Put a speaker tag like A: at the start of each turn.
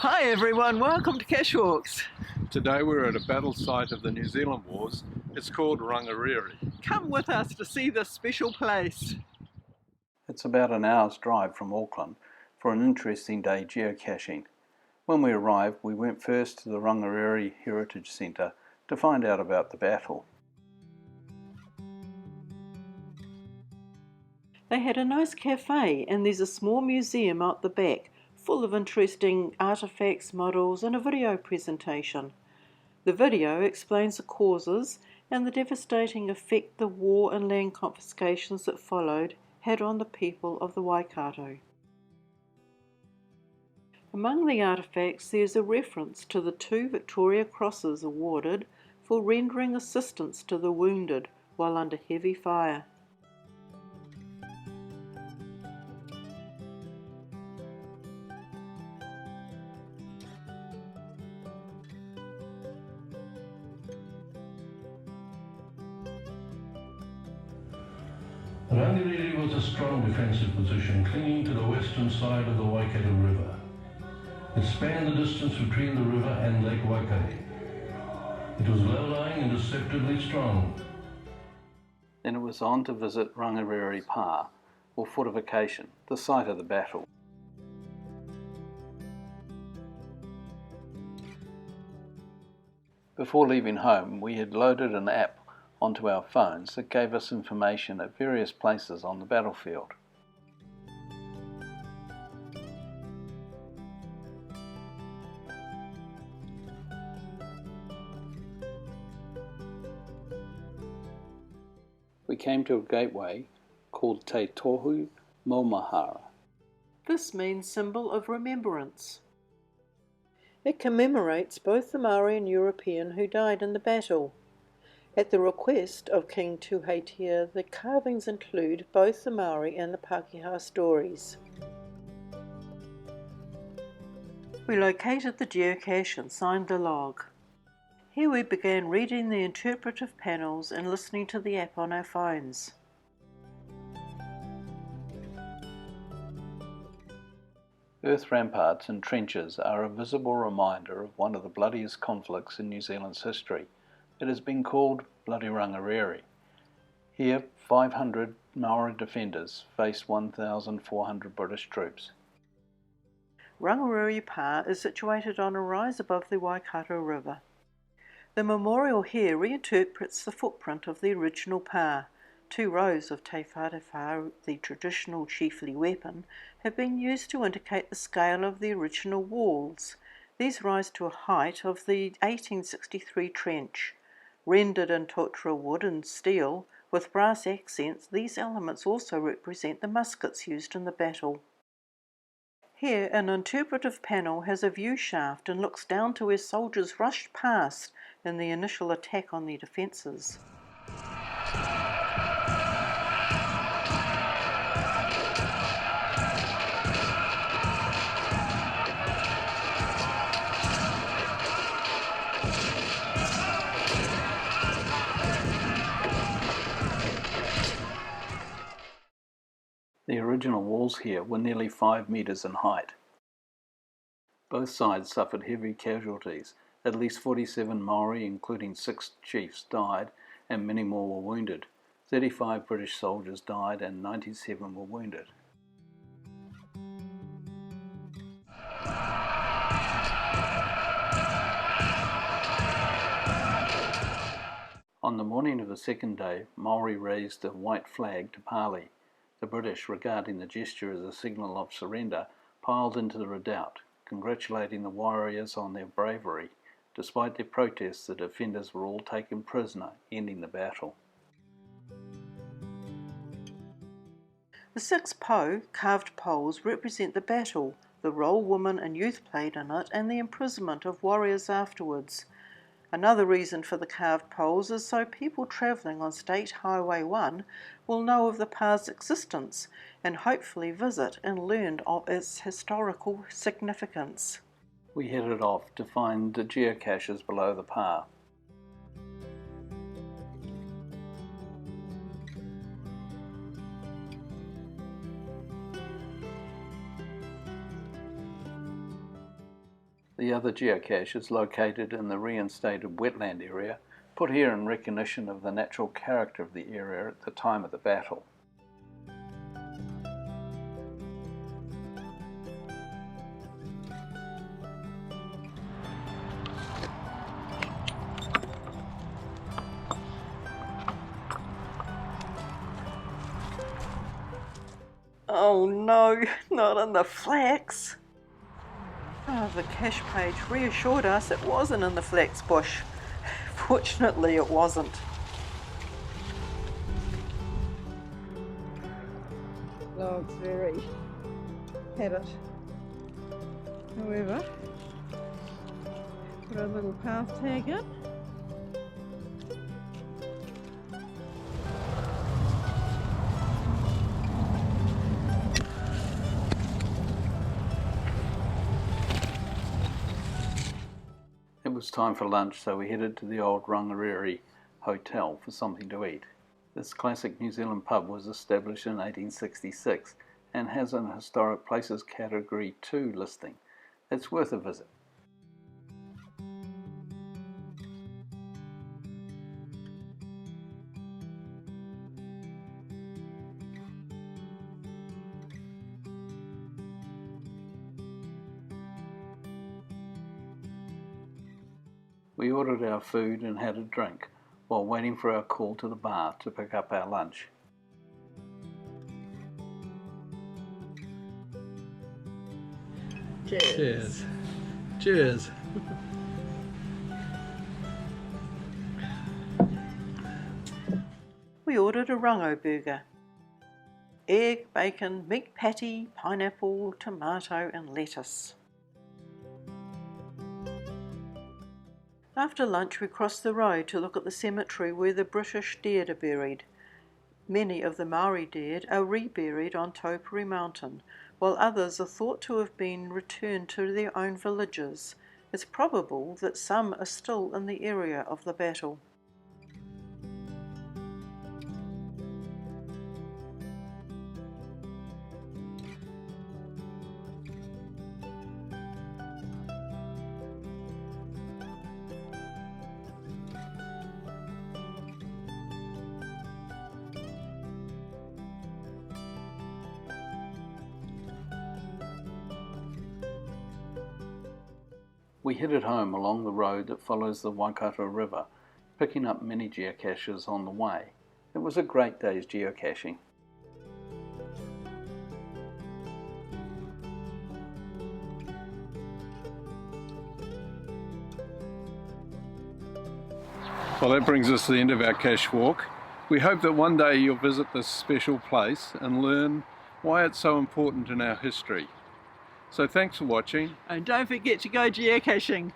A: Hi everyone, welcome to Cache Walks.
B: Today we're at a battle site of the New Zealand Wars. It's called Rangiriri.
A: Come with us to see this special place.
C: It's about an hour's drive from Auckland for an interesting day geocaching. When we arrived, we went first to the Rangiriri Heritage Centre to find out about the battle.
D: They had a nice cafe, and there's a small museum out the back full of interesting artefacts, models and a video presentation. The video explains the causes and the devastating effect the war and land confiscations that followed had on the people of the Waikato. Among the artefacts there's a reference to the 2 Victoria Crosses awarded for rendering assistance to the wounded while under heavy fire.
E: Rangiriri was a strong defensive position clinging to the western side of the Waikato River. It spanned the distance between the river and Lake Waikato. It was low-lying and deceptively strong.
C: Then it was on to visit Rangiriri Pa, or fortification, the site of the battle. Before leaving home, we had loaded an app onto our phones that gave us information at various places on the battlefield. We came to a gateway called Te Tohu Maumahara.
D: This means symbol of remembrance. It commemorates both the Maori and European who died in the battle. At the request of King Tuheitia, the carvings include both the Maori and the Pākehā stories. We located the geocache and signed the log. Here we began reading the interpretive panels and listening to the app on our phones.
C: Earth ramparts and trenches are a visible reminder of one of the bloodiest conflicts in New Zealand's history. It has been called Bloody Rangiriri. Here, 500 Maori defenders faced 1,400 British troops.
D: Rangiriri Pa is situated on a rise above the Waikato River. The memorial here reinterprets the footprint of the original pa. 2 rows of te wharewha, the traditional chiefly weapon, have been used to indicate the scale of the original walls. These rise to a height of the 1863 trench. Rendered in totara wood and steel with brass accents, these elements also represent the muskets used in the battle. Here, an interpretive panel has a view shaft and looks down to where soldiers rushed past in the initial attack on their defences.
C: The original walls here were nearly 5 metres in height. Both sides suffered heavy casualties. At least 47 Maori, including 6 chiefs, died and many more were wounded. 35 British soldiers died and 97 were wounded. On the morning of the second day, Maori raised a white flag to parley. The British, regarding the gesture as a signal of surrender, piled into the redoubt, congratulating the warriors on their bravery. Despite their protests, the defenders were all taken prisoner, ending the battle.
D: The 6 po, carved poles, represent the battle, the role women and youth played in it, and the imprisonment of warriors afterwards. Another reason for the carved poles is so people travelling on State Highway 1 will know of the pa's existence and hopefully visit and learn of its historical significance.
C: We headed off to find the geocaches below the pa. The other geocache is located in the reinstated Wetland area, put here in recognition of the natural character of the area at the time of the battle.
D: Oh no, not in the flax. Oh, the cache page reassured us it wasn't in the flax bush. Fortunately it wasn't.
F: Looks very habit. However, put a little path tag in.
C: It was time for lunch, so we headed to the old Rangiriri hotel for something to eat. This classic New Zealand pub was established in 1866 and has an Historic Places Category 2 listing. It's worth a visit. We ordered our food and had a drink while waiting for our call to the bar to pick up our lunch.
A: Cheers. Cheers.
D: We ordered a rungo burger. Egg, bacon, meat patty, pineapple, tomato and lettuce. After lunch we crossed the road to look at the cemetery where the British dead are buried. Many of the Maori dead are reburied on Taupiri Mountain, while others are thought to have been returned to their own villages. It's probable that some are still in the area of the battle.
C: We headed home along the road that follows the Waikato River, picking up many geocaches on the way. It was a great day's geocaching.
B: Well, that brings us to the end of our cache walk. We hope that one day you'll visit this special place and learn why it's so important in our history. So thanks for watching.
A: And don't forget to go geocaching.